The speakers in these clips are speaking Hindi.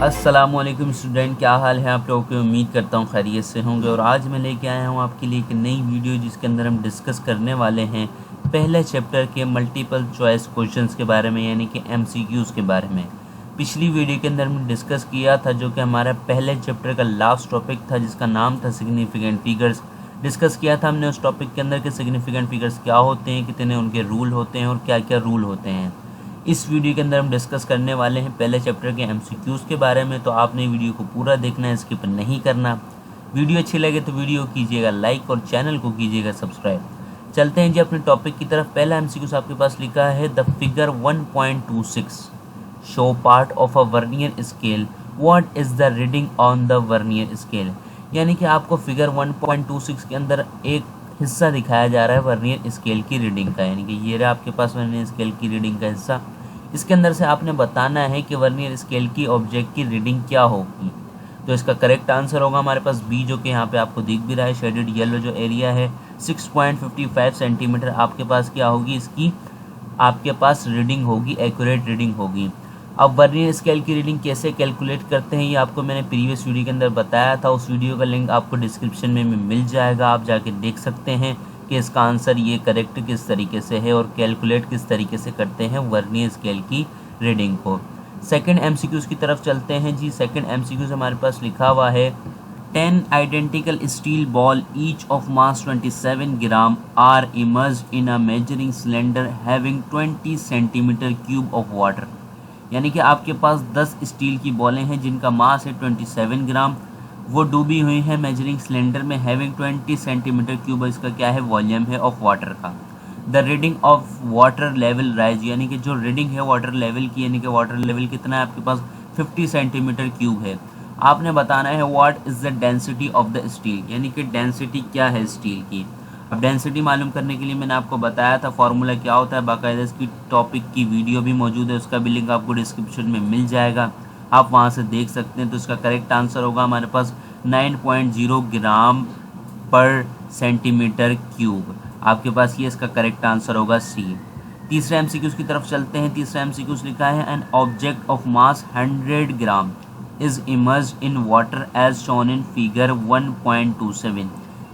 अस्सलामुअलैकुम स्टूडेंट, क्या हाल है आप लोगों की। उम्मीद करता हूँ खैरियत से होंगे। और आज मैं लेके आया हूँ आपके लिए एक नई वीडियो जिसके अंदर हम डिस्कस करने वाले हैं पहले चैप्टर के मल्टीपल चॉइस क्वेश्चंस के बारे में, यानी कि एमसीक्यूज़ के बारे में। पिछली वीडियो के अंदर हमने डिस्कस किया था जो कि हमारा पहले चैप्टर का लास्ट टॉपिक था, जिसका नाम था सिग्निफिकेंट फिगर्स। डिस्कस किया था हमने उस टॉपिक के अंदर कि सिग्निफिकेंट फिगर्स क्या होते हैं, कितने उनके रूल होते हैं और क्या क्या रूल होते हैं। इस वीडियो के अंदर हम डिस्कस करने वाले हैं पहले चैप्टर के एमसीक्यूज़ के बारे में। तो आपने वीडियो को पूरा देखना है, स्किप नहीं करना। वीडियो अच्छी लगे तो वीडियो कीजिएगा लाइक और चैनल को कीजिएगा सब्सक्राइब। चलते हैं जी अपने टॉपिक की तरफ। पहला एमसीक्यूज़ आपके पास लिखा है the figure 1.26 show part of a vernier scale, what is the reading on the vernier scale. यानी कि आपको फिगर 1.26 के अंदर एक हिस्सा दिखाया जा रहा है वर्नियर स्केल की रीडिंग का, यानी कि ये रहा आपके पास वर्नियर स्केल की रीडिंग का हिस्सा। इसके अंदर से आपने बताना है कि वर्नियर स्केल की ऑब्जेक्ट की रीडिंग क्या होगी। तो इसका करेक्ट आंसर होगा हमारे पास बी, जो कि यहाँ पे आपको दिख भी रहा है शेडेड येलो जो एरिया है 6.55 सेंटीमीटर आपके पास क्या होगी, इसकी आपके पास रीडिंग होगी, एक्यूरेट रीडिंग होगी। अब वर्नियर स्केल की रीडिंग कैसे कैलकुलेट करते हैं ये आपको मैंने प्रीवियस वीडियो के अंदर बताया था। उस वीडियो का लिंक आपको डिस्क्रिप्शन में मिल जाएगा, आप जाके देख सकते हैं कि इसका आंसर ये करेक्ट किस तरीके से है और कैलकुलेट किस तरीके से करते हैं वर्नियर स्केल की रीडिंग को। सेकंड एमसीक्यूज़ की तरफ चलते हैं जी। सेकंड एमसीक्यूज़ हमारे पास लिखा हुआ है 10 identical steel ball each of mass 27 gram are immersed in a measuring cylinder having 20 centimeter cube of water। यानी कि आपके पास 10 स्टील की बॉलें हैं जिनका मास है 27 ग्राम, वो डूबी हुई है मेजरिंग सिलेंडर में हैविंग 20 सेंटीमीटर क्यूब, इसका क्या है वॉल्यूम है ऑफ वाटर का। The reading of water level rise, यानी कि जो रीडिंग है वाटर लेवल की, यानी कि वाटर लेवल कितना है आपके पास 50 सेंटीमीटर क्यूब है। आपने बताना है what is the density of the steel, यानी कि डेंसिटी क्या है स्टील की। अब डेंसिटी मालूम करने के लिए मैंने आपको बताया था फॉर्मूला क्या होता है, बाकायदा इसकी टॉपिक की वीडियो भी मौजूद है, उसका भी लिंक आपको डिस्क्रिप्शन में मिल जाएगा, आप वहां से देख सकते हैं। तो इसका करेक्ट आंसर होगा हमारे पास 9.0 ग्राम पर सेंटीमीटर क्यूब, आपके पास ये इसका करेक्ट आंसर होगा सी। तीसरे एमसीक्यूज़ की तरफ चलते हैं। तीसरा एमसीक्यूज़ लिखा है an object of mass 100 gram is immersed in water as shown in figure 1.27।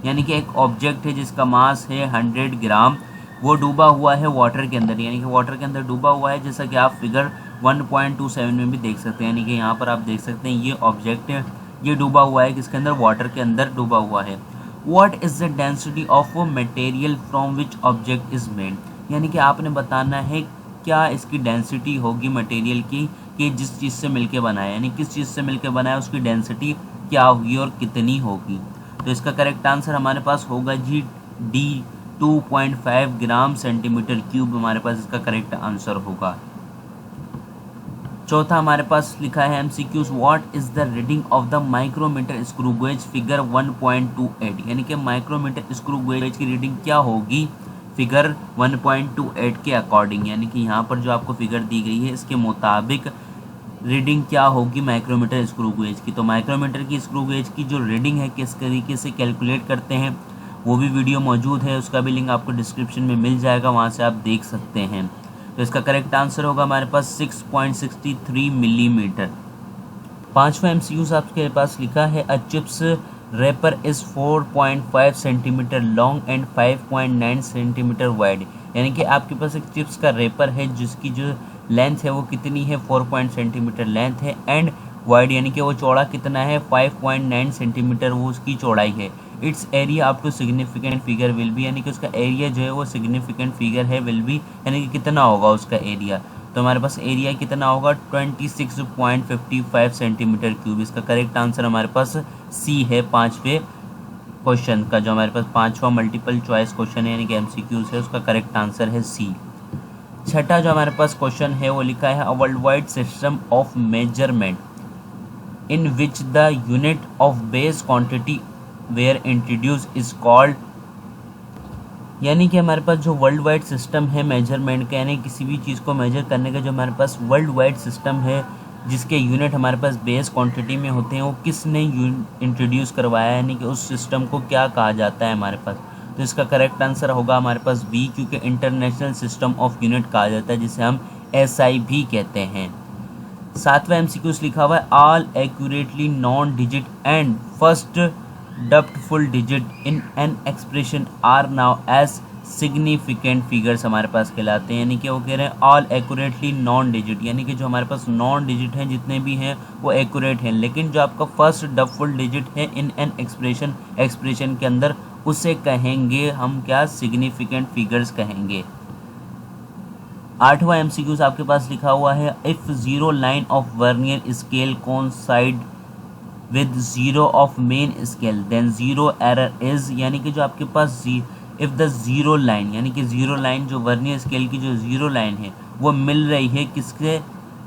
यानी कि एक ऑब्जेक्ट है जिसका मास है 100 ग्राम, वो डूबा हुआ है वाटर के अंदर, यानी कि वाटर के अंदर डूबा हुआ है, जैसा कि आप फिगर 1.27 में भी देख सकते हैं। यानी कि यहाँ पर आप देख सकते हैं ये ऑब्जेक्ट है, ये डूबा हुआ है किसके अंदर, वाटर के अंदर डूबा हुआ है। What is the density of material from which object is made, यानी कि आपने बताना है क्या इसकी डेंसिटी होगी मटेरियल की कि जिस चीज़ से मिलके बना है, यानी किस चीज़ से मिलके बना है उसकी डेंसिटी क्या होगी और कितनी होगी। तो इसका करेक्ट आंसर हमारे पास होगा G D 2.5 gram centimetre cube, हमारे पास इसका करेक्ट आंसर होगा। चौथा हमारे पास लिखा है MCQs what is the reading of the micrometer screw gauge figure 1.28, यानी कि माइक्रोमीटर स्क्रू गेज की रीडिंग क्या होगी फिगर 1.28 के अकॉर्डिंग, यानी कि यहाँ पर जो आपको फिगर दी गई है इसके मुताबिक रीडिंग क्या होगी माइक्रोमीटर स्क्रू गेज की। तो माइक्रोमीटर की स्क्रू गेज की जो रीडिंग है किस तरीके से कैलकुलेट करते हैं वो भी वीडियो मौजूद है, उसका भी लिंक आपको डिस्क्रिप्शन में मिल जाएगा, वहाँ से आप देख सकते हैं। तो इसका करेक्ट आंसर होगा हमारे पास 6.63 मिलीमीटर। पांचवा एमसीक्यूज आपके पास लिखा है a chips wrapper is 4.5 centimetre long and 5.9 centimetre wide, यानी कि आपके पास एक चिप्स का रेपर है जिसकी जो लेंथ है वो कितनी है 4 सेंटीमीटर लेंथ है, एंड वाइड यानी कि वो चौड़ा कितना है 5.9 सेंटीमीटर वो उसकी चौड़ाई है। Its area up to significant figure will be, यानी कि उसका एरिया जो है वो सिग्निफिकेंट फिगर है विल बी, यानी कि कितना होगा उसका एरिया। तो हमारे पास एरिया कितना होगा 26.55 सेंटीमीटर क्यूब, इसका करेक्ट आंसर हमारे पास सी है पाँचवें क्वेश्चन का, जो हमारे पास पाँचवा मल्टीपल चॉइस क्वेश्चन है यानी कि एमसीक्यूज है, उसका करेक्ट आंसर है सी। छठा जो हमारे पास क्वेश्चन है वो लिखा है a world wide system of measurement in which the unit of base quantity were introduce is called, यानी कि हमारे पास जो वर्ल्ड वाइड सिस्टम है मेजरमेंट का, यानी किसी भी चीज़ को मेजर करने का जो हमारे पास वर्ल्ड वाइड सिस्टम है जिसके यूनिट हमारे पास बेस क्वांटिटी में होते हैं, वो किसने इंट्रोड्यूस करवाया, यानी कि उस सिस्टम को क्या कहा जाता है हमारे पास। तो इसका करेक्ट आंसर होगा हमारे पास बी, क्योंकि इंटरनेशनल सिस्टम ऑफ यूनिट कहा जाता है जिसे हम SI भी कहते हैं। सातवां MCQs लिखा हुआ है all accurately known digit and first doubtful digit in an expression are now as significant figures हमारे पास कहलाते हैं। यानी कि वो कह रहे हैं ऑल एक्यूरेटली नॉन डिजिट, यानी कि जो हमारे पास नॉन डिजिट हैं जितने भी हैं वो एक्यूरेट हैं, लेकिन जो आपका फर्स्ट डब फुल डिजिट है इन एन एक्सप्रेशन के अंदर उसे कहेंगे हम क्या, सिग्निफिकेंट फिगर्स कहेंगे। आठवां MCQs आपके पास लिखा हुआ है if zero line of vernier scale coincide with zero of main scale than zero error is, यानी कि जो आपके पास इफ़ द जीरो लाइन, यानी कि जीरो लाइन जो वर्नियर स्केल की जो जीरो लाइन है वो मिल रही है किसके,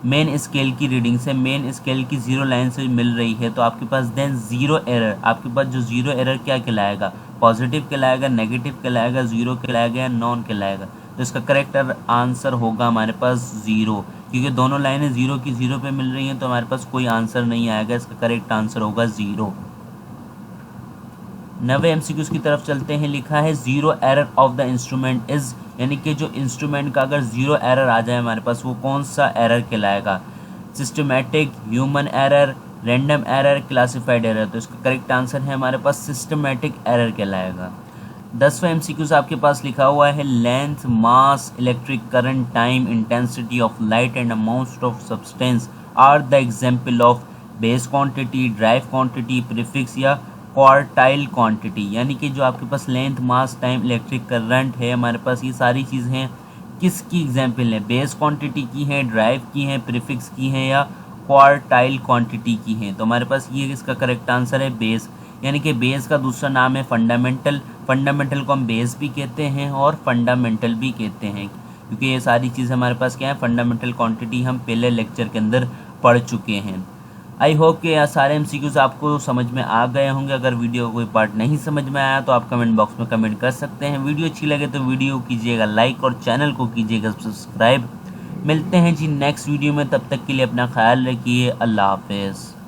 मेन स्केल की रीडिंग से, मेन स्केल की जीरो लाइन से मिल रही है, तो आपके पास देन जीरो एरर, आपके पास जो जीरो एरर क्या कहलाएगा, पॉजिटिव कहलाएगा, नेगेटिव कहलाएगा, जीरो कहलाएगा या नॉन कहलाएगा। तो इसका करेक्ट आंसर होगा हमारे पास जीरो, क्योंकि दोनों लाइनें जीरो की जीरो पे मिल रही हैं तो हमारे पास कोई आंसर नहीं आएगा, इसका करेक्ट आंसर होगा जीरो। 9वें MCQs की तरफ चलते हैं। लिखा है zero error of the instrument is, यानी कि जो इंस्ट्रूमेंट का अगर जीरो एरर आ जाए हमारे पास वो कौन सा एरर कहलाएगा, systematic, human error, random error, classified error. तो इसका करेक्ट आंसर है हमारे पास सिस्टमैटिक एरर कहलाएगा। 10वां MCQs आपके पास लिखा हुआ है length, mass, electric current, time, intensity of light and amount of substance are the example of base quantity, derived quantity, prefix या क्वार्टाइल क्वांटिटी। यानी कि जो आपके पास length, mass, time, electric current है हमारे पास, ये सारी चीज़ें हैं किसकी एग्जाम्पल है, बेस क्वांटिटी की हैं, ड्राइव की हैं, प्रीफिक्स की हैं या क्वार्टाइल क्वांटिटी की हैं। तो हमारे पास ये इसका करेक्ट आंसर है बेस, यानी कि बेस का दूसरा नाम है फंडामेंटल। फंडामेंटल को हम बेस भी कहते हैं और फंडामेंटल भी कहते हैं, क्योंकि ये सारी चीज़ हमारे पास क्या है, फंडामेंटल क्वांटिटी हम पहले लेक्चर के अंदर पढ़ चुके हैं। आई होप कि यह सारे MCQs आपको समझ में आ गए होंगे। अगर वीडियो का कोई पार्ट नहीं समझ में आया तो आप कमेंट बॉक्स में कमेंट कर सकते हैं। वीडियो अच्छी लगे तो वीडियो कीजिएगा लाइक और चैनल को कीजिएगा सब्सक्राइब। मिलते हैं जी नेक्स्ट वीडियो में, तब तक के लिए अपना ख्याल रखिए। अल्लाह हाफिज़।